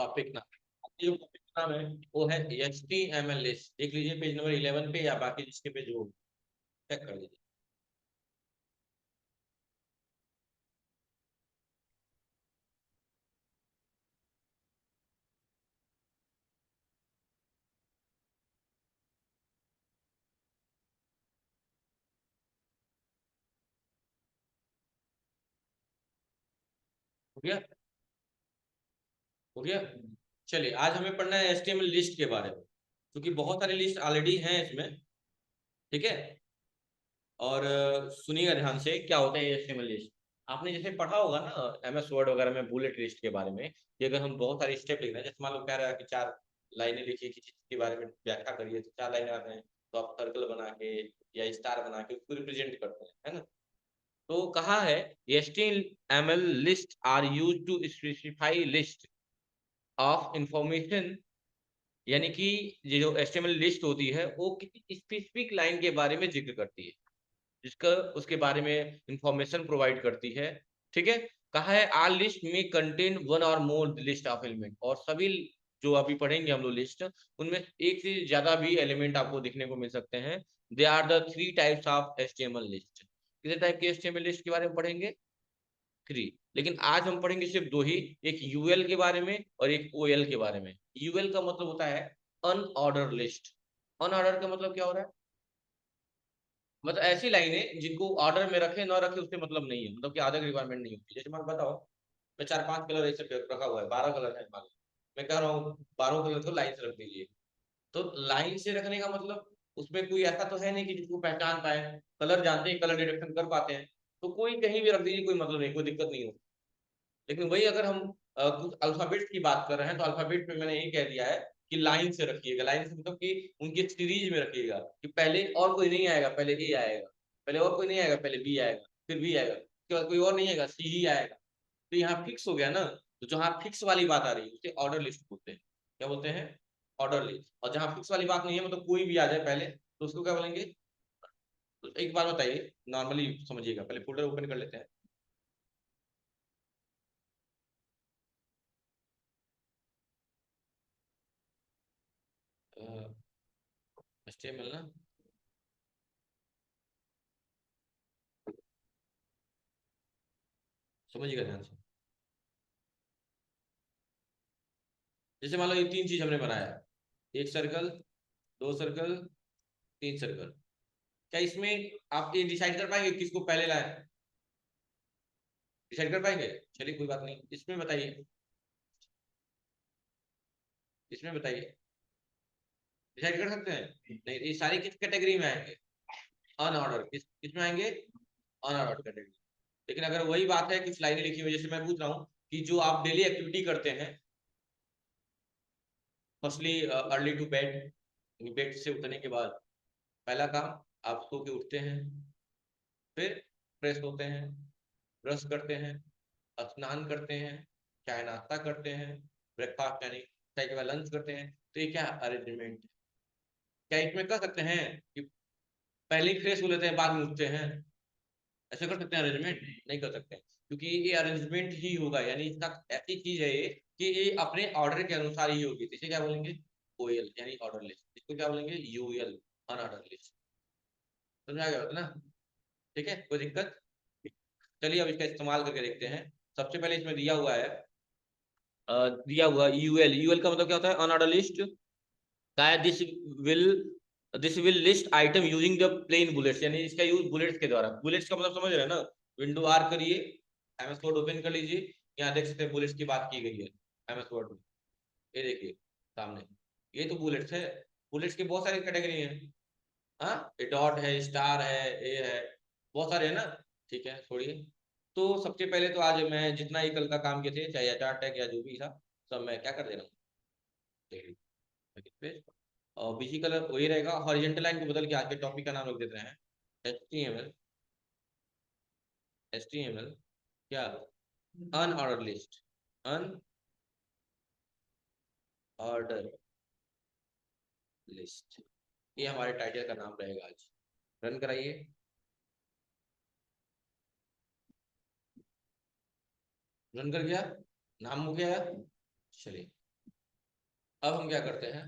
Topic नाम, जो topic नाम है वो है HTML लिस्ट। देख लीजिए पेज नंबर 11 पे, या बाकी जिसके पेज हो चेक कर लीजिए। हो गया? हो गया। चलिए आज हमें पढ़ना है HTML लिस्ट के बारे में, क्योंकि बहुत सारी लिस्ट ऑलरेडी हैं इसमें। ठीक है। और सुनिएगा ध्यान से क्या होता है HTML लिस्ट। आपने जैसे पढ़ा होगा ना MS वर्ड वगैरह में बुलेट लिस्ट के बारे में, कि अगर हम बहुत सारे स्टेप लिख रहे हैं, जैसे मान लो कह रहा है कि 4 लाइनें लिखिए किसी चीज के बारे में व्याख्या करिए, तो 4 लाइनें आते हैं, तो आप सर्कल बना के या स्टार बना के उसको रिप्रेजेंट करते हैं, है ना। तो कहा है HTML list are use to specify list of information, यानी कि ये जो HTML लिस्ट होती है वो किसी स्पेसिफिक लाइन के बारे में जिक्र करती है, जिसका उसके बारे में इंफॉर्मेशन प्रोवाइड करती है। ठीक है। कहा है आल लिस्ट में कंटेन वन और मोर लिस्ट ऑफ एलिमेंट, और सभी जो अभी पढ़ेंगे हम लोग लिस्ट, उनमें एक से ज्यादा भी एलिमेंट आपको देखने को मिल सकते हैं। They are the 3 types of HTML list. कितने टाइप की HTML लिस्ट के बारे में पढ़ेंगे? 3। लेकिन आज हम पढ़ेंगे सिर्फ 2 ही, एक UL के बारे में और एक OL के बारे में। UL का मतलब होता है अनऑर्डर लिस्ट। अनऑर्डर का मतलब क्या हो रहा है? मतलब ऐसी लाइनें जिनको ऑर्डर में रखे ना रखे उससे मतलब नहीं है, मतलब कि आधा रिक्वायरमेंट नहीं होती। जैसे मान बताओ, मैं 4-5 कलर ऐसे रखा हुआ है, 12 कलर है मान लो, मैं कह रहा हूँ 12 कलर को लाइन से रख दीजिए। तो लाइन से रखने का मतलब उसमें कोई ऐसा तो है नहीं कि जिसको पहचान पाए। कलर जानते हैं, कलर डिटेक्शन कर पाते हैं, तो कोई कहीं भी रख दीजिए, कोई मतलब नहीं, कोई दिक्कत नहीं हो। लेकिन वही अगर हम कुछ अल्फाबेट की बात कर रहे हैं, तो अल्फाबेट में मैंने यही कह दिया है कि लाइन से रखिएगा। लाइन से मतलब कि उनकी सीरीज में रखिएगा, कि पहले और कोई नहीं आएगा, पहले ए आएगा, पहले और कोई नहीं आएगा, पहले बी आएगा, फिर बी आएगा, उसके बाद कोई और नहीं आएगा, सी ही आएगा। तो यहाँ फिक्स हो गया ना। तो जहाँ फिक्स वाली बात आ रही है उसे ऑर्डर लिस्ट बोलते हैं। क्या बोलते हैं? Order list. और जहाँ फिक्स वाली बात नहीं है, मतलब कोई भी आ जाए पहले, तो उसको क्या बोलेंगे? तो एक बात बताइए, नॉर्मली समझिएगा, पहले फोल्डर ओपन कर लेते हैं। HTML ना, समझिएगा ध्यान से। जैसे मान लो ये 3 चीज हमने बनाया, एक सर्कल, 2 सर्कल, 3 सर्कल। क्या इसमें आप ये डिसाइड कर पाएंगे किसको पहले लाए? डिसाइड कर पाएंगे? चलिए कोई बात नहीं, इसमें बताइए, इसमें बताइए, डिसाइड कर सकते हैं? नहीं, ये सारी किस कैटेगरी में आएंगे? अनऑर्डर। किस में आएंगे? Unordered category. लेकिन अगर वही बात है कुछ लाइनें लिखी हुई, जैसे मैं पूछ रहा हूँ कि जो आप डेली एक्टिविटी करते हैं, firstly early to bed, bed से उठने के बाद पहला काम, आप सो के उठते हैं, फिर फ्रेश होते हैं, ब्रश करते हैं, स्नान करते हैं, चाय नाश्ता करते हैं, ब्रेकफास्ट यानी चाय के बाद लंच करते हैं। तो ये क्या अरेंजमेंट? क्या इसमें कर सकते हैं कि पहले ही फ्रेश हो लेते हैं बाद में उठते हैं? ऐसे कर सकते हैं अरेंजमेंट? नहीं कर सकते हैं, क्योंकि ये अरेंजमेंट ही होगा, यानी इसका ऐसी चीज है ये कि ये अपने ऑर्डर के अनुसार ही होगी। तो इसे क्या बोलेंगे? OL यानी ऑर्डर लिस्ट। इसको क्या बोलेंगे? UL unordered list. समझ आ गया होगा ना? ठीक है, कोई दिक्कत? चलिए अब इसका इस्तेमाल करके देखते हैं। सबसे पहले इसमें दिया हुआ है, दिया हुआ UL का मतलब क्या होता है? अनऑर्डर लिस्ट का है, this will list item using the plain bullets, यानी इसका यूज बुलेट्स के द्वारा। बुलेट्स का मतलब समझ रहे हैं ना? विंडो आर करिए, MS वर्ड ओपन कर लीजिए, यहाँ देख सकते हैं बुलेट्स की बात की गई है MS वर्ड में। ये देखिए सामने, ये तो बुलेट्स है। बुलेट्स की बहुत सारी कैटेगरी है। हाँ, ये डॉट है, स्टार है, ये है, बहुत सारे है ना। ठीक है, छोड़िए। तो सबसे पहले तो आज मैं जितना ही कल का काम किए थे, चाहे या टैग या जो भी था, सब मैं क्या कर दे रहा हूँ पे। और बीसी कलर वही रहेगा, हॉरिजॉन्टल लाइन को बदल के आज के टॉपिक का नाम रख देते हैं HTML। HTML क्या? Unordered list. अनऑर्डर लिस्ट, ये हमारे टाइटल का नाम रहेगा आज। रन कराइए। रन कर गया? नाम हो गया? चलिए अब हम क्या करते हैं,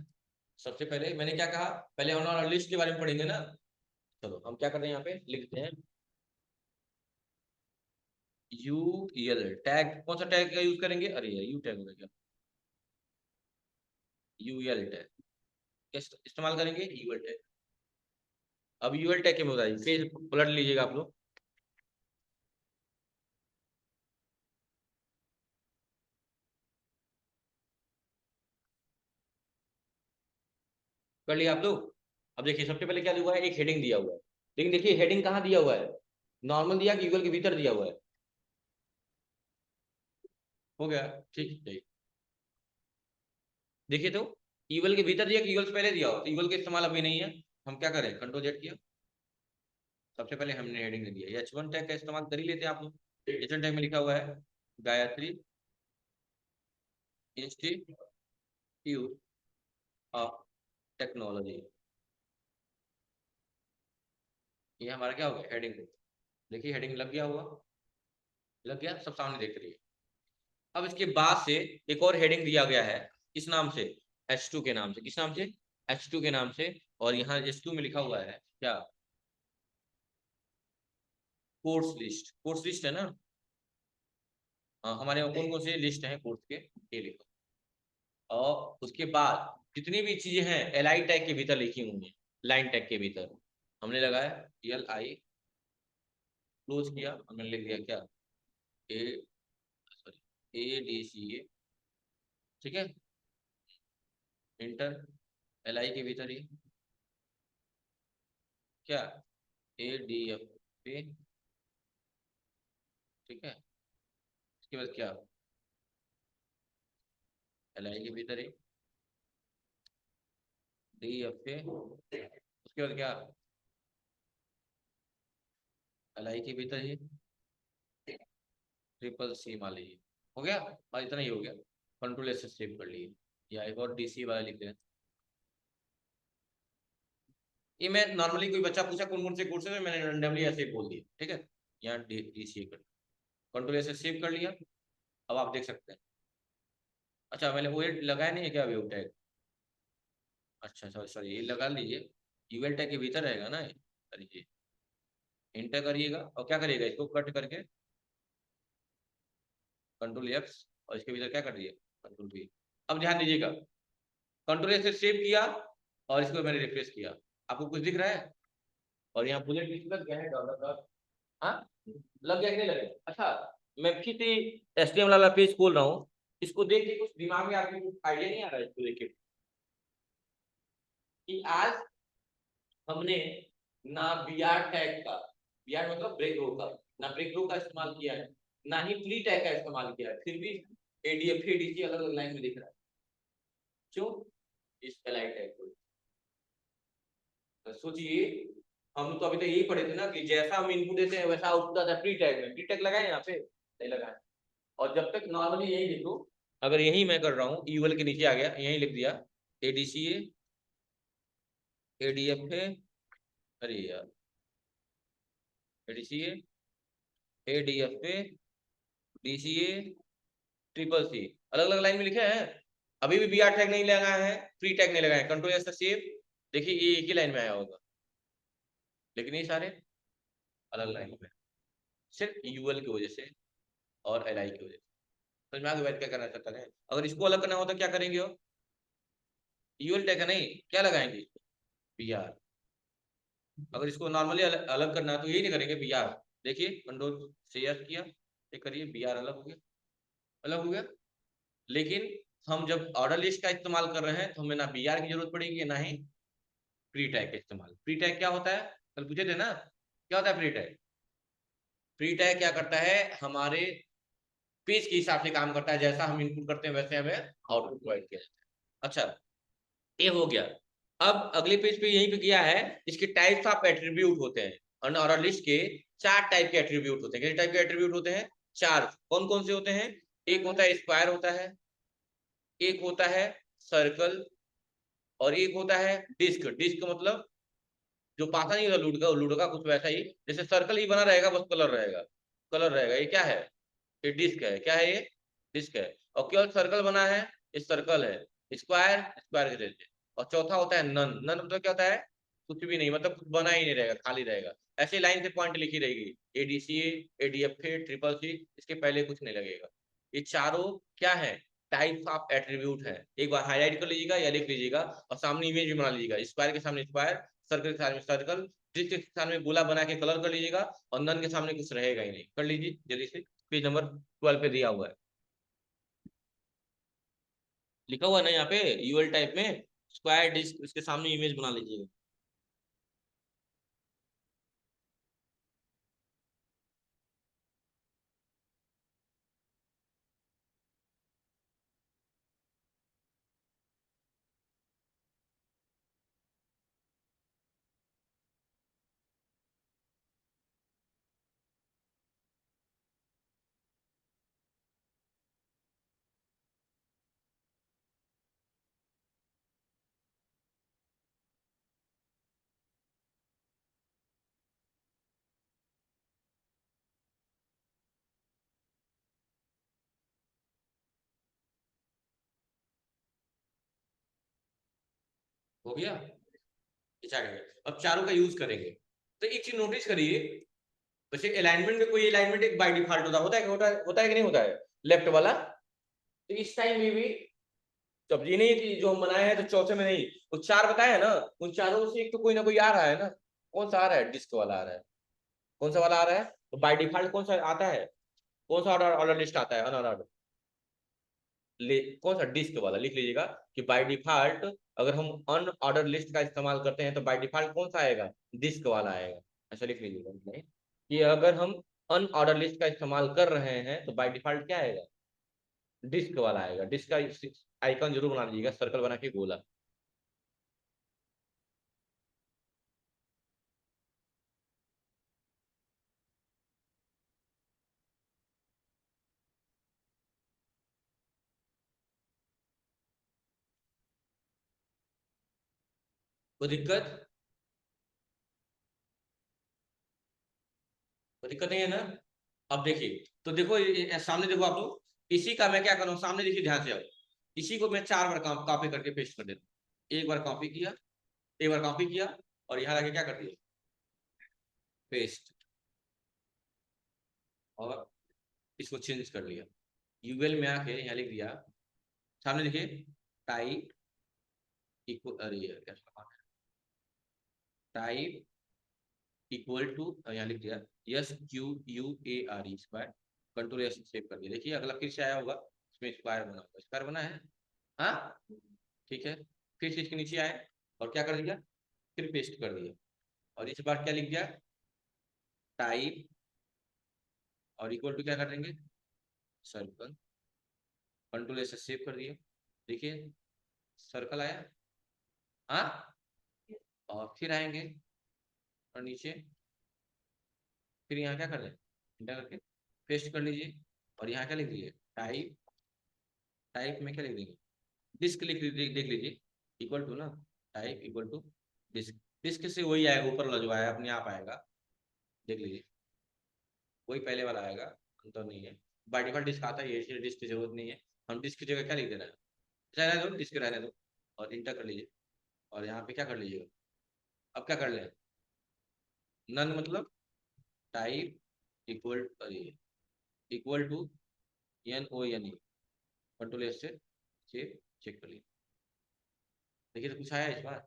सबसे पहले मैंने क्या कहा, पहले हम और लिस्ट के बारे में पढ़ेंगे ना। चलो हम क्या करते हैं, यहाँ पे लिखते हैं यूएल टैग। कौन सा टैग का यूज करेंगे, अरे यू टैग होगा क्या, यूएल टैग इस्तेमाल करेंगे, यूएल टैग। अब यूएल टैग के में बताइए, पेज पलट लीजिएगा आप लोग। कर लिया आप लोग। अब देखिए सबसे पहले क्या हुआ है, एक हेडिंग दिया हुआ है, लेकिन देखिए हेडिंग कहाँ दिया हुआ है, नॉर्मल दिया कि यूएल के भीतर दिया हुआ है, हो गया ठीक है। देखिए तो यूएल के भीतर दिया कि यूएल से पहले दिया हो, तो यूएल का इस्तेमाल अभी नहीं है, हम क्या करें, कंट्रोल जेड किया, सबसे पहले हमने हेडिंग दिया, H1 टैग का इस्तेमाल कर ही लेते हैं आप लोग। H1 टैग में लिखा हुआ है गायत्री इंस्टीट्यूट ऑफ टेक्नोलॉजी, ये हमारा क्या हो गया, हेडिंग। देखिए हेडिंग लग गया होगा, लग गया, सब सामने देख रही है। अब इसके बाद से एक और हेडिंग दिया गया है, किस नाम से, H2 के नाम से, किस नाम से, H2 के नाम से। और यहाँ H2 में लिखा हुआ है क्या, कोर्स लिस्ट, कोर्स लिस्ट है ना। हाँ, हमारे यहाँ कौन कौन से लिस्ट है कोर्स के, ये लिखो। और उसके बाद जितनी भी चीजें हैं एलआई टैग के भीतर लिखी हुई हैं, लाइन टैग के भीतर हमने लगाया एल आई, क्लोज किया, हमने लिख दिया क्या, ए, सॉरी ADCA, ठीक है, इंटर, एलआई के भीतर ही क्या, ADFA, ठीक है, इसके बाद क्या, एलआई के भीतर ही DFA, उसके बाद क्या, एलआई के भीतर ही CCC मान लीजिए, हो गया, बस इतना ही हो गया। कंट्रोल एस सेव कर लिए, या एक और DC वाला लिख दें। ये मैं नॉर्मली कोई बच्चा पूछा कौन कौन से कोर्स है, मैंने रैंडमली ऐसे ही बोल दिया, ठीक है। यहाँ DCA कर, कंट्रोल एस सेव कर लिया। अब आप देख सकते हैं, अच्छा मैंने वो लगाया नहीं है क्या, वेव टैग, अच्छा सॉरी सॉरी, ये लगा लीजिए, यूएल टैग के भीतर रहेगा ना ये, करिए इंटर करिएगा, और क्या करिएगा, इसको कट करके कंट्रोल X, और इसके भीतर क्या कर दिए, कंट्रोल V। अब ध्यान दीजिएगा, कंट्रोल से सेव किया, और इसको मैंने रिफ्रेश किया, आपको कुछ दिख रहा है, और यहाँ बुलेट लिस्ट लग गया है डॉलर का, हाँ लग गया कि नहीं लगे, अच्छा मैं फिर से HTML वाला पेज खोल रहा हूँ, इसको देख के कुछ दिमाग में आपके कुछ आइडिया नहीं आ रहा है, इसको देख के कि आज हमने ना बीआर टैग का, बीआर मतलब ब्रेक रो का, ना ब्रेक रो का इस्तेमाल किया है, ना ही फ्री टैग का इस्तेमाल किया है, फिर भी ADF ADC अलग अलग लाइन में दिख रहा है, क्यों, इस एलाइट टैग को। तो सोचिए, हम तो अभी तक यही पढ़े थे ना कि जैसा हम इनपुट देते हैं वैसा आउटपुट आता है प्री टैग में, प्री टैग लगाए यहाँ पे नहीं लगाए, और जब तक नॉर्मली यही लिखो, अगर यही मैं कर रहा हूँ यूएल के नीचे आ गया, यही लिख दिया ADCA ADFA, अरे यार ADCA ADFA DCA CCC, अलग अलग लाइन में लिखे हैं, अभी भी BR टैग नहीं लगाया है, फ्री टैग नहीं लगाया, कंट्रोल ऐसा सेव, देखिए ये एक ही लाइन में आया होगा, लेकिन ये सारे अलग लाइन में, सिर्फ यूएल की वजह से और एलआई की वजह से। समझ में आ गया क्या करना चाहता है, अगर इसको अलग करना हो तो क्या करेंगे हो, यूएल टैग नहीं, क्या लगाएंगे, BR। अगर इसको नॉर्मली अलग करना है तो यही नहीं करेंगे, BR, देखिए कंट्रोल से यस किया, ये करिए BR अलग हो गया, अलग हो गया। लेकिन हम जब ऑर्डर लिस्ट का इस्तेमाल कर रहे हैं तो हमें ना BR की जरूरत पड़ेगी ना ही प्री टैग का इस्तेमाल। प्री टैग क्या होता है, कल पूछे थे ना, क्या होता है प्री टैग, प्री टैग क्या करता है, हमारे पेज के हिसाब से काम करता है, जैसा हम इनपुट करते हैं वैसे हमें आउटपुट प्रोवाइड किया जाता है। अच्छा ये हो गया। अब अगले पेज पे यहीं पे किया है, इसके टाइप्स ऑफ एट्रीब्यूट होते हैं, और लिस्ट के 4 टाइप के एट्रीब्यूट होते हैं, कितने टाइप के एट्रीब्यूट होते हैं, 4, कौन कौन से होते हैं, एक होता है स्क्वायर होता है, एक होता है सर्कल, और एक होता है डिस्क, डिस्क मतलब जो पासा नहीं होता लूडो का कुछ वैसा ही, जैसे सर्कल ही बना रहेगा बस कलर रहेगा, कलर रहेगा, ये क्या है, ये डिस्क है, क्या है ये, डिस्क है, और केवल सर्कल बना है, ये सर्कल है, स्क्वायर स्क्वायर के देते, और चौथा होता है नन। नन मतलब क्या होता है? कुछ भी नहीं, मतलब कुछ बना ही नहीं रहेगा, खाली रहेगा। ऐसे लाइन से पॉइंट लिखी रहेगी, एडीसी, एडीएफ, ट्रिपल सी, इसके पहले कुछ नहीं लगेगा। ये चारों क्या है? टाइप ऑफ एट्रीब्यूट है। एक बार हाईलाइट कर लीजिएगा या लिख लीजिएगा, और सामने इमेज भी बना लीजिएगा। स्क्वायर के सामने स्क्वायर, सर्कल के सामने सर्कल, ट्रिक के सामने गोला बना के कलर कर लीजिएगा, और नन के सामने कुछ रहेगा ही नहीं। कर लीजिए जल्दी से, पेज नंबर 12 पे दिया हुआ है, लिखा हुआ है ना यहाँ पे, यूएल टाइप में स्क्वायर डिस्क, इसके सामने इमेज बना लीजिएगा। हो गया? अच्छा गया। अब चारों का यूज करेंगे, तो एक चीज नोटिस करिए, वैसे अलाइनमेंट में कोई अलाइनमेंट एक बाय डिफॉल्ट होता है कि नहीं होता है, लेफ्ट वाला। तो इस टाइम में भी, जब ये नहीं कि जो हम बनाए हैं तो चौथे में नहीं, वो चार बताए हैं ना, उन चारों से एक तो कोई ना कोई आ रहा है ना। कौन सा आ रहा है? डिस्क वाला आ रहा है। कौन सा वाला आ रहा है? तो बाय डिफॉल्ट कौन सा आता है? कौन सा ऑर्डर ऑर्डर लिस्ट आता है अनऑर्डर? कौन सा? डिस्क वाला। लिख लीजिएगा कि बाय डिफॉल्ट अगर हम अनऑर्डर लिस्ट का इस्तेमाल करते हैं तो बाय डिफॉल्ट कौन सा आएगा? डिस्क वाला आएगा। ऐसा लिख लीजिएगा नहीं, कि अगर हम अनऑर्डर लिस्ट का इस्तेमाल कर रहे हैं तो बाय डिफॉल्ट क्या आएगा? डिस्क वाला आएगा। डिस्क का आइकन जरूर बना लीजिएगा, सर्कल बना के गोला। कोई दिक्कत? कोई दिक्कत नहीं है ना? अब देखिए, तो देखो सामने देखो आप लोग, इसी का मैं क्या कर रहा हूँ, सामने देखिए ध्यान से। अब इसी को मैं चार बार कॉपी करके पेस्ट कर देता हूँ। एक बार कॉपी किया, एक बार कॉपी किया, और यहाँ आके क्या कर दिया? पेस्ट। और इसको चेंज कर लिया, यूएल में आके यहाँ लिख दिया, सामने देखिए, टाइप इक्वल, अरे यार क्या टाइप इक्वल टू, यहाँ लिख दिया SQUARE square, control S save कर दिया। देखिए अगला फिर से आया होगा, इसमें स्क्वायर बना होगा, स्क्वायर बना है। हाँ, ठीक है। फिर से इसके नीचे आए, और क्या कर दिया? फिर पेस्ट कर दिया, और इस बार क्या लिख दिया? टाइप, और इक्वल टू क्या कर देंगे? सर्कल, कंट्रोल एस सेव कर दिया। देखिए सर्कल आया। हाँ, और फिर आएंगे, और नीचे, फिर यहाँ क्या कर दें? इंटर करके पेस्ट कर लीजिए, और यहाँ क्या लिख दीजिए? टाइप। टाइप में क्या लिख देंगे? डिस्क लिख देख लीजिए, इक्वल टू ना, type equal to disc. Disc से वही आएगा, ऊपर वाला जो आया अपने आप आएगा, देख लीजिए, वही पहले वाला आएगा, अंतर नहीं है। बाय डिफॉल्ट डिस्क आता है, ये इसलिए डिस्क की जरूरत नहीं है। हम डिस्क की जगह क्या लिख देना है? रहने दो, डिस्क रहने दो, और इंटर कर लीजिए, और यहाँ पे क्या कर लीजिएगा? अब क्या कर लें? नन मतलब type equal, equal to NONE, control S से चेक कर लीजिए। देखिए तो कुछ आया इस बार।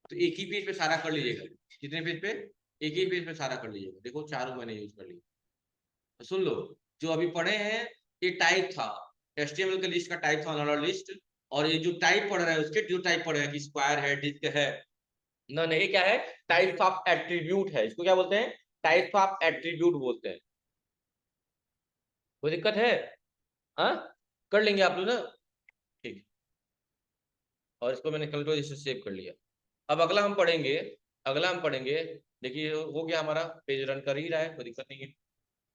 तो एक ही पेज पे सारा कर लीजिएगा। कितने पेज पे? एक ही पेज पे सारा कर लीजिएगा। देखो चारों मैंने यूज कर लिया। तो सुन लो, जो अभी पढ़े हैं, ये टाइप था, HTML के लिस्ट का टाइप था, नॉर्मल लिस्ट। और ये जो टाइप पढ़ रहा है, उसके जो टाइप पढ़ रहे हैं कि स्क्वायर है, डिस्क है, ना नहीं, ये क्या है? टाइप ऑफ एट्रीब्यूट है। इसको क्या बोलते हैं? टाइप ऑफ एट्रीब्यूट बोलते हैं। कोई दिक्कत है? हाँ, कर लेंगे आप लोग ना, ठीक। और इसको मैंने कंट्रोल से सेव कर लिया। अब अगला हम पढ़ेंगे, अगला हम पढ़ेंगे, देखिए हो गया हमारा, पेज रन कर ही रहा है, कोई दिक्कत नहीं है।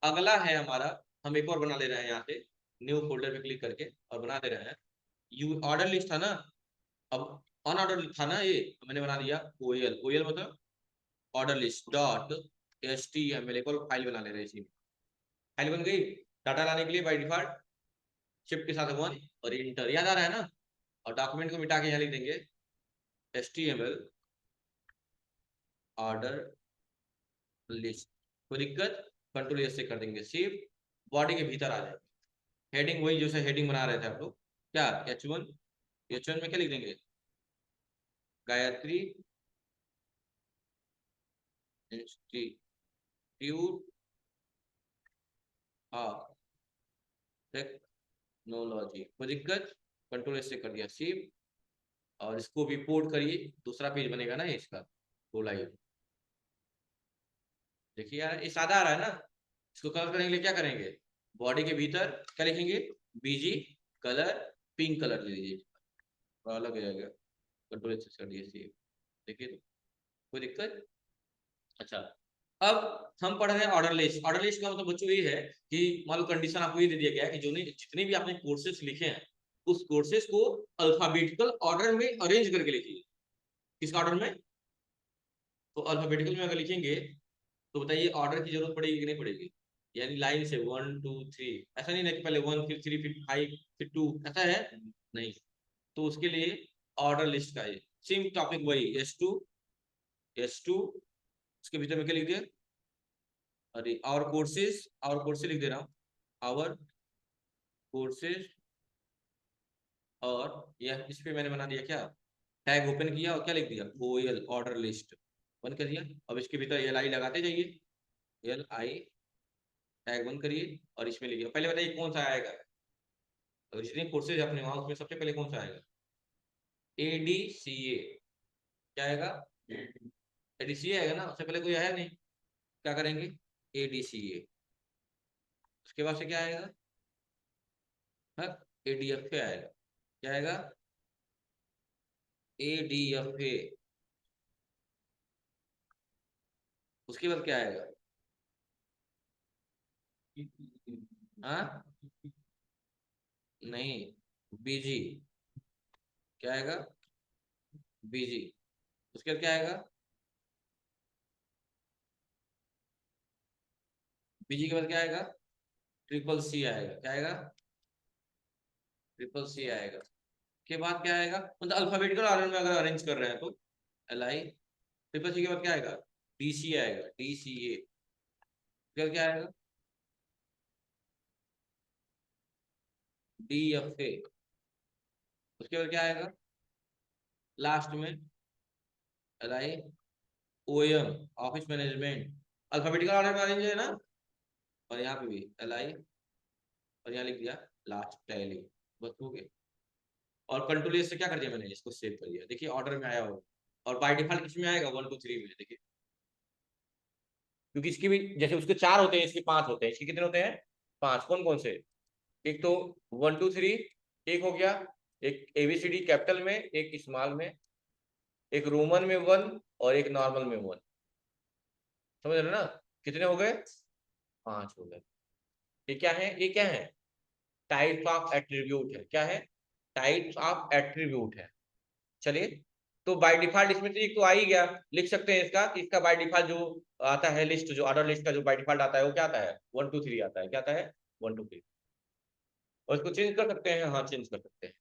अगला है हमारा, हम एक और बना ले रहे हैं, यहाँ से न्यू फोल्डर पे क्लिक करके और बना दे रहे हैं। यू ऑर्डर लिस्ट था ना, अब अनऑर्डर था ना, ये तो मैंने बना दिया ओएल। ओएल मतलब ऑर्डर लिस्ट डॉट HTML, एक और फाइल बना ले रहे हैं इसी में। फाइल बन गई, डाटा लाने के लिए बाय डिफॉल्ट शिफ्ट के साथ 1 और इंटर, याद आ रहा है ना। और डॉक्यूमेंट को मिटा के यहाँ लिख देंगे HTML ऑर्डर लिस्ट, कोई दिक्कत, कंट्रोल एस से कर देंगे शिफ्ट, बॉडी के भीतर आ जाएगा। हेडिंग वही जैसे हेडिंग बना रहे थे आप लोग, क्या H1, H1 में क्या लिख देंगे, गायत्री इंस्टीट्यूट ऑफ टेक्नोलॉजी, कोई दिक्कत, कंट्रोल एस से कर दिया शिफ्ट, और इसको भी पोर्ट करिए, दूसरा पेज बनेगा ना इसका, गो लाइव। देखिए यार ये सादा आ रहा है ना। इसको कलर करने के लिए क्या करेंगे, बॉडी के भीतर क्या लिखेंगे, बीजी कलर पिंक कलर ले लीजिए, थोड़ा अलग हो जाएगा, कंट्रोल एक्सेस कर दिए सेव, देखिए तो कोई दिक्कत। अच्छा, अब हम पढ़ रहे हैं ऑर्डर लिस्ट। ऑर्डर लिस्ट का मतलब बच्चों ये है कि मान लो कंडीशन आपको ये दे दिया गया है कि जो नहीं जितने भी आपने कोर्सेज लिखे हैं उस कोर्सेज को अल्फाबेटिकल ऑर्डर में अरेंज करके लिखिए। किस ऑर्डर में, तो अल्फाबेटिकल में अगर लिखेंगे तो बताइए ऑर्डर की जरूरत पड़ेगी कि नहीं पड़ेगी, यानी लाइन से 1 2 3, ऐसा नहीं ना कि पहले 1 फिर 3 फिर 5 फिर 2, ऐसा है नहीं। तो उसके लिए ऑर्डर लिस्ट का है, सेम टॉपिक वही S2 उसके भीतर में क्या लिख दिया, अरे और कोर्सेज लिख दे रहा हूँ, आवर कोर्सेज, और यह इस पे मैंने बना दिया क्या, टैग ओपन किया और क्या लिख दिया, OL ऑर्डर लिस्ट बंद कर दिया। अब इसके भीतर LI लगाते जाइए, LI टैग बंद करिए और इसमें लिखिए, पहले बताइए कौन सा आएगा, तो जितने कोर्सेज अपने वहां उसमें सबसे पहले कौन सा आएगा, ADCA, क्या आएगा, ADCA आएगा ना, उससे पहले कोई आया नहीं, क्या करेंगे ADCA, उसके बाद से क्या आएगा, हाँ ADFA आएगा, क्या आएगा ADFA, उसके बाद क्या आएगा, हाँ नहीं BG, क्या आएगा BG, उसके बाद क्या आएगा, BG के बाद क्या आएगा, CCC आएगा, क्या आएगा CCC आएगा, के बाद क्या आएगा, मतलब अल्फाबेटिकल ऑर्डर में अगर अरेंज कर रहे हैं तो LI, CCC के बाद क्या आएगा, DC आएगा, DCA, फिर क्या आएगा DFA, उसके बाद क्या आएगा लास्ट में LI OM office management, alphabetical order में अरेंज है ना, और यहाँ पे भी LI, और यहाँ लिख दिया लास्ट टैली, बस हो गया। और कंट्रोल से क्या कर दिया मैंने, इसको सेव कर दिया, देखिए ऑर्डर में आया होगा, और बाय डिफॉल्ट किसमें आएगा 1 2 3 में, देखिए क्योंकि इसकी भी जैसे उसके 4 होते हैं इसके 5 होते हैं, इसके कितने होते हैं 5, कौन कौन से, एक तो 1 2 3 एक हो गया, एक ABCD कैपिटल में, एक स्मॉल में, एक रोमन में 1 और एक नॉर्मल में 1, समझ रहे ना, कितने हो गए 5 हो गए। ये क्या है, ये क्या है, टाइप्स ऑफ एट्रीब्यूट है, क्या है टाइप्स ऑफ एट्रीब्यूट है। चलिए, तो बाय डिफॉल्ट इसमें से एक तो आ ही गया, लिख सकते हैं इसका, इसका बाय डिफॉल्ट जो आता है लिस्ट, जो ऑर्डर लिस्ट का जो बाय डिफॉल्ट आता है वो क्या आता है 1 2 3 आता है, क्या आता है 1 2 3, और इसको चेंज कर सकते हैं, हाँ चेंज कर सकते हैं।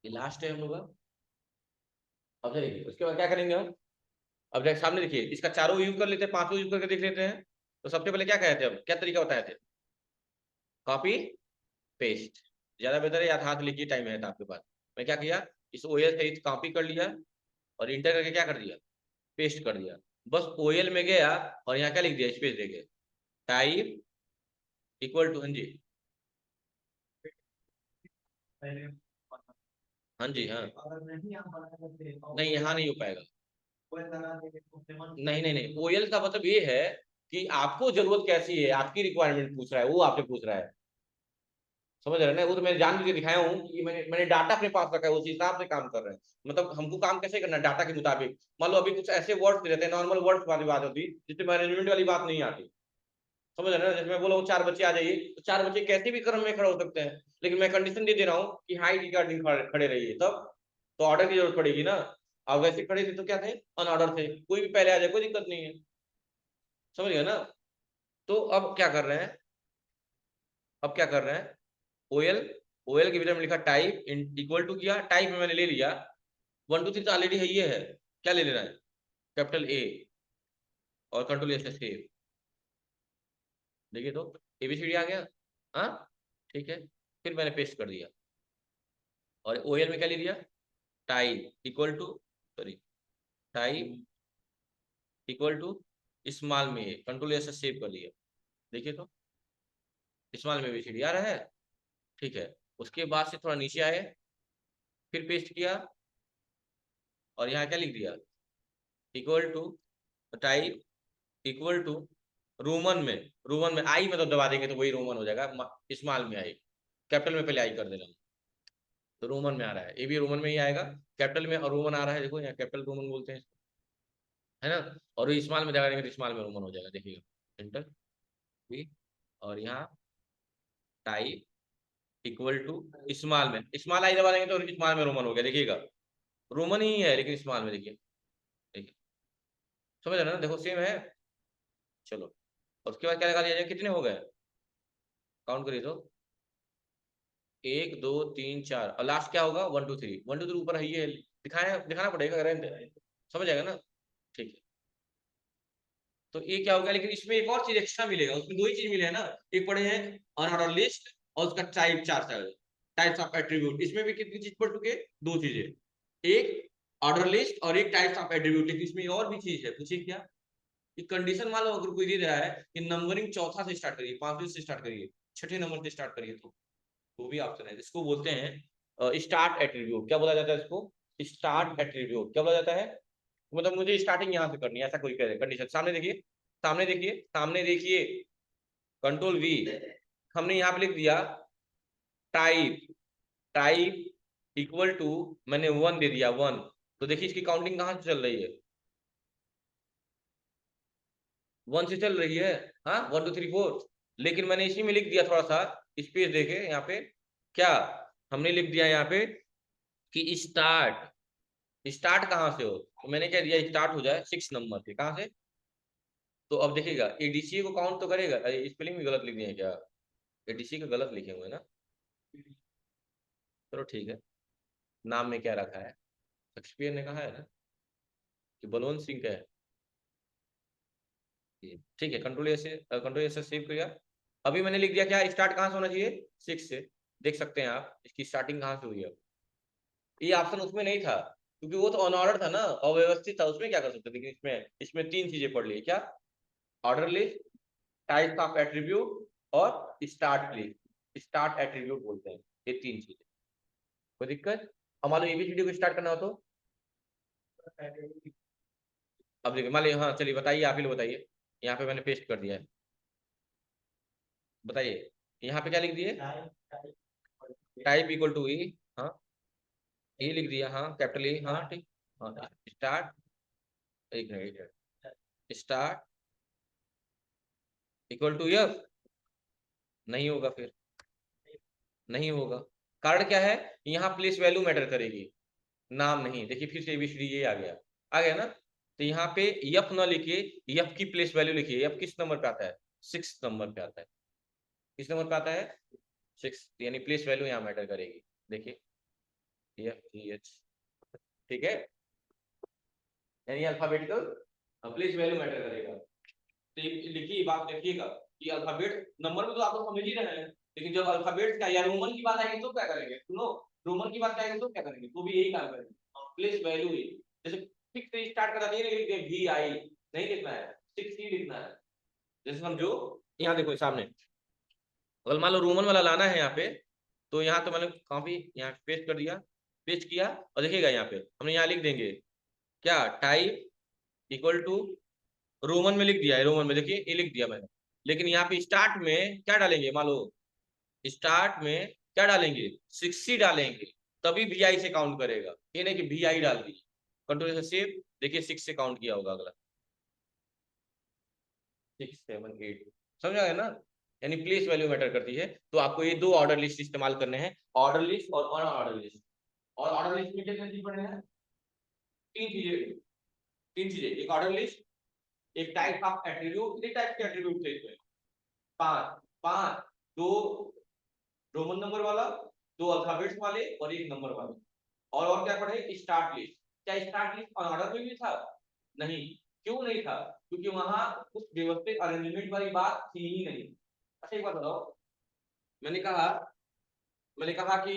ये लास्ट है हम लोग का। अब देखिए उसके बाद क्या करेंगे हम, अब सामने देखिए इसका चारों यूज कर लेते हैं, पांचों यूज करके देख लेते हैं। तो सबसे पहले क्या कहते हैं, हम क्या तरीका बताए थे, कॉपी पेस्ट, ज्यादा बेहतर है, या हाथ लिखिए, टाइम है तो आपके पास। मैं क्या किया, इस OL से कॉपी कर लिया और इंटर करके क्या कर दिया, पेस्ट कर दिया, बस OL में गया और यहाँ क्या लिख दिया, स्पेस दे गया, टाइप इक्वल टू, हाँ जी हाँ जी हाँ, नहीं यहाँ नहीं हो पाएगा, नहीं नहीं नहीं, OL का मतलब ये है कि आपको जरूरत कैसी है, आपकी रिक्वायरमेंट पूछ रहा है, वो आपसे पूछ रहा है, समझ रहे हैं ना, वो तो मैंने जान के दिखाया हूँ कि मैंने डाटा अपने पास रखा है, उस हिसाब से काम कर रहे हैं। मतलब हमको काम कैसे करना है, डाटा के मुताबिक। मान लो अभी कुछ ऐसे वर्ड्स रहते हैं, नॉर्मल वर्ड्स वाली बात होती है जिसमें मैनेजमेंट वाली बात नहीं आती, समझ रहे हैं ना, जैसे मैं बोला हूँ 4 बच्चे आ जाइए, तो 4 बच्चे कैसे भी क्रम में खड़े हो सकते हैं, लेकिन मैं कंडीशन दे रहा हूँ कि हाई रिगार्डिंग खड़े रहिए, तब तो ऑर्डर की जरूरत पड़ेगी ना। अब वैसे खड़े थे तो क्या थे, अनऑर्डर थे, कोई भी पहले आ जाए कोई दिक्कत नहीं है, समझ गए ना। तो अब क्या कर रहे हैं, अब क्या कर रहे हैं, ओएल, ओएल के भीतर में लिखा टाइप इक्वल टू किया, टाइप में मैंने ले लिया 1 2 3 तो ऑलरेडी है, ये है, क्या ले लेना है, कैपिटल ए और कंट्रोल एस सेव। देखिए तो एबीसीडी आ गया, हाँ ठीक है। फिर मैंने पेस्ट कर दिया और ओएल में क्या ले लिया, type equal to, sorry, type equal to small में कंट्रोल एस सेव कर लिया। देखिए तो स्मॉल में एबीसीडी आ रहा है, ठीक है। उसके बाद से थोड़ा नीचे आए, फिर पेस्ट किया और यहाँ क्या लिख दिया, equal to type equal to roman में, रोमन में आई मतलब दबा देंगे तो वही रोमन हो जाएगा, स्मॉल में आई, कैपिटल में पहले आई कर देना, तो रोमन में आ रहा है, ये भी रोमन में ही आएगा, कैपिटल में और रोमन आ रहा है, देखो यहाँ कैपिटल रोमन बोलते हैं, है ना। और ये स्मॉल में दबा देंगे तो स्मॉल में रोमन हो जाएगा, देखिएगा एंटर भी, और यहाँ टाइप इक्वल टू स्मॉल में, स्मॉल आई दबा देंगे तो स्मॉल में रोमन हो गया, देखिएगा रोमन ही है लेकिन स्मॉल में, देखिए देखिए, समझ रहे ना, देखो सेम है। चलो उसके बाद क्या लगा दिया जाए, कितने हो गए, काउंट करिए तो 1 2 3 4 और लास्ट क्या होगा 1 2 3, 1 2 3 ऊपर है, ये दिखाया, दिखाना पड़ेगा अगर समझ आएगा ना, ठीक है। तो ये क्या होगा, लेकिन इसमें एक और चीज एक्स्ट्रा मिलेगा, उसमें दो ही चीज मिले हैं ना, एक पड़े हैं अनऑर्डर लिस्ट और उसका टाइप चार टाइप्स ऑफ एट्रीब्यूट, इसमें भी कितनी चीज पढ़ चुके, दो चीजें, एक ऑर्डर लिस्ट और एक टाइप्स ऑफ एट्रीब्यूट, लेकिन इसमें और भी चीज है, पूछिए क्या, कि कंडीशन मान लो अगर कोई दे रहा है कि नंबरिंग चौथा से स्टार्ट करिए, पांचवें से स्टार्ट करिए, छठे नंबर से स्टार्ट करिए, तो वो भी ऑप्शन है, इसको बोलते हैं स्टार्ट एट्रीब्यूट। क्या बोला जाता है इसको, स्टार्ट एट्रीब्यूट क्या बोला जाता है, मतलब मुझे स्टार्टिंग यहाँ से करनी है, ऐसा कोई कह कंडीशन, सामने देखिए, सामने देखिए, सामने देखिए, कंट्रोल वी, हमने यहाँ पे लिख दिया टाइप, टाइप इक्वल टू, मैंने 1 दे दिया 1, तो देखिए इसकी काउंटिंग कहाँ से चल रही है, 1 से चल रही है, हाँ 1 2 3 4, लेकिन मैंने इसी में लिख दिया थोड़ा सा स्पेस देके यहाँ पे, क्या हमने लिख दिया यहाँ पे कि स्टार्ट, स्टार्ट कहाँ से हो, तो मैंने क्या दिया, स्टार्ट हो जाए 6 नंबर से, कहाँ से, तो अब देखिएगा एडीसी को काउंट तो करेगा, स्पेलिंग भी गलत लिख दिए क्या, एडीसी का गलत लिखे हुए ना, चलो ठीक है, नाम में क्या रखा है, शेक्सपियर ने कहा है ना कि बलवंत सिंह का है, ठीक है, कंट्रोल एस से सेव किया। अभी मैंने लिख दिया क्या, स्टार्ट कहाँ से होना चाहिए, 6 से, देख सकते हैं आप इसकी स्टार्टिंग कहाँ से हुई है, ये ऑप्शन उसमें नहीं था क्योंकि वो तो अनऑर्डर था ना, अव्यवस्थित था, उसमें क्या कर सकते थे, लेकिन इसमें इसमें तीन चीजें पढ़ ली, क्या, order list, type of attribute और स्टार्ट लिस्ट, स्टार्ट एट्रीब्यूट बोलते हैं, ये तीन चीजें, कोई दिक्कत। अब मान लो एबीसीडी को स्टार्ट करना हो तो, अब देखिए मान लीजिए, हाँ चलिए बताइए, आप ही लोग बताइए, यहाँ पे मैंने पेस्ट कर दिया है, बताइए यहाँ पे क्या लिख दिए, टाइप इक्वल टू ई, हाँ ए लिख दिया, हाँ कैपिटल ए, हाँ ठीक, हाँ स्टार्ट, एक minute, start equal to F, नहीं होगा, फिर नहीं होगा, कारण क्या है, यहाँ प्लेस वैल्यू मैटर करेगी, नाम नहीं, देखिए फिर से एबीसीडी ये आ गया ना, तो यहाँ पे यफ ना लिखिए, यफ की प्लेस वैल्यू लिखिए, यफ किस नंबर पे आता है, 6 नंबर पे आता है, किस नंबर पे आता है 6, यानी प्लेस वैल्यू यहाँ मैटर करेगी, देखिए एफ ई एच, ठीक है, यानी अल्फाबेटिकल प्लेस वैल्यू मैटर करेगा, तो लिखिए बात देखिएगा कि अल्फाबेट नंबर में तो आप लोग समझ ही रहे हैं, लेकिन जब अल्फाबेट का या रोमन की बात आएगी तो क्या करेंगे, सुनो, रोमन की बात आएगी तो क्या करेंगे, तो भी यही काम करेंगे, प्लेस वैल्यू ही, जैसे 6 से स्टार्ट करा दिए, लिख दिए वी आई, नहीं लिखना है 6 ही लिखना है, जैसे समझो, यहाँ देखो सामने, अगर मान लो रोमन वाला लाना है यहाँ पे, तो यहाँ तो मैंने कॉपी यहाँ पेस्ट कर दिया, पेस्ट किया, और देखिएगा यहाँ पे हमने यहाँ लिख देंगे क्या, टाइप इक्वल टू, रोमन में लिख दिया है, रोमन में देखिए ये लिख दिया मैंने, लेकिन यहाँ पे स्टार्ट में क्या डालेंगे, मान लो स्टार्ट में क्या डालेंगे, 60 डालेंगे, तभी वी आई से काउंट करेगा, ये नहीं कि वी आई डाल दी, कंट्रोल से सेव, देखिए 6 से काउंट किया होगा अगला, 6 7 8, समझ आ गया ना, यानी प्लेस वैल्यू मैटर करती है। तो आपको ये दो ऑर्डर लिस्ट इस्तेमाल करने हैं, ऑर्डर लिस्ट और अनऑर्डर लिस्ट। और ऑर्डर लिस्ट में क्या चीज पढ़ने हैं? तीन चीजें, एक ऑर्डर लिस्ट, एक टाइप ऑफ एट्रीब्यूट, कितने टाइप के एट्रीब्यूट थे इसमें? पांच। पांच, दो रोमन नंबर वाला, दो अल्फाबेट्स वाले और एक नंबर वाले। और क्या पढ़े? Start list. क्या स्टार्ट लिस्ट ऑर्डर में भी था? नहीं। क्यों नहीं था? क्योंकि वहां कुछ व्यवस्थित अरेंजमेंट वाली बात थी ही नहीं। अच्छा एक बात बताओ, मैंने कहा मैंने कहा कि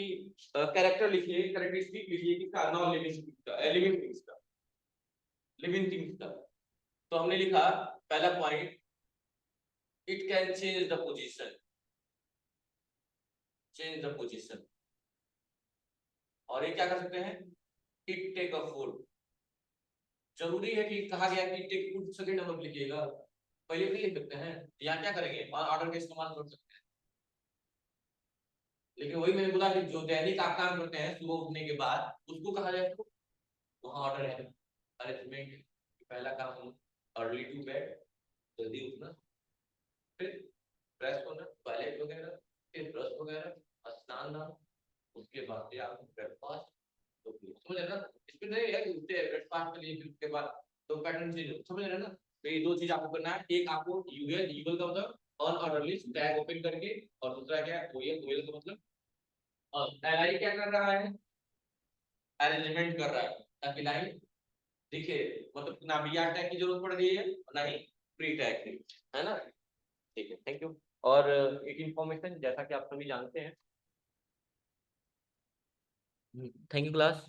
कैरेक्टर लिखिए, कैरेक्टरिस्टिक लिखिए किसका? नॉन लिविंग का, लिविंग थिंग्स का, लिविंग थिंग्स का। तो हमने लिखा पहला point, it can change the position, change the position. और ये क्या कर सकते हैं? It take a food. जरूरी है कि कहा गया कि टेक फूड सेकंड नंबर लिखिएगा, पहले भी लिख सकते हैं। यहाँ क्या करेंगे? ऑर्डर का इस्तेमाल कर सकते हैं। लेकिन वही मैंने बोला कि जो दैनिक आप काम करते हैं सुबह उठने के बाद, उसको कहा जाए तो वहाँ ऑर्डर है, अरेंजमेंट। पहला काम हम अर्ली टू बेड, जल्दी उठना, फिर फ्रेश होना, टॉयलेट वगैरह, फिर ब्रश वगैरह, स्नान दान, उसके बाद फिर आप ब्रेकफास्ट। तो समझ रहे ना? इसमें नहीं है कि उठते ब्रेकफास्ट के लिए फिर उसके बाद तो पैटर्न चेंज, समझ रहे ना? तो ये दो चीज आपको करना है, एक आपको यूएल, यूएल का मतलब on order list tag open करके, और दूसरा क्या है? ओएल, ओएल का मतलब और एलआई क्या कर रहा है? अरेंजमेंट कर रहा है, ताकि लाइन दिखे, मतलब ना भी आर टैग की जरूरत पड़ रही है ना ही प्री टैग की, है ना? ठीक है, थैंक यू। और एक इंफॉर्मेशन, जैसा कि आप सभी जानते हैं, थैंक यू क्लास।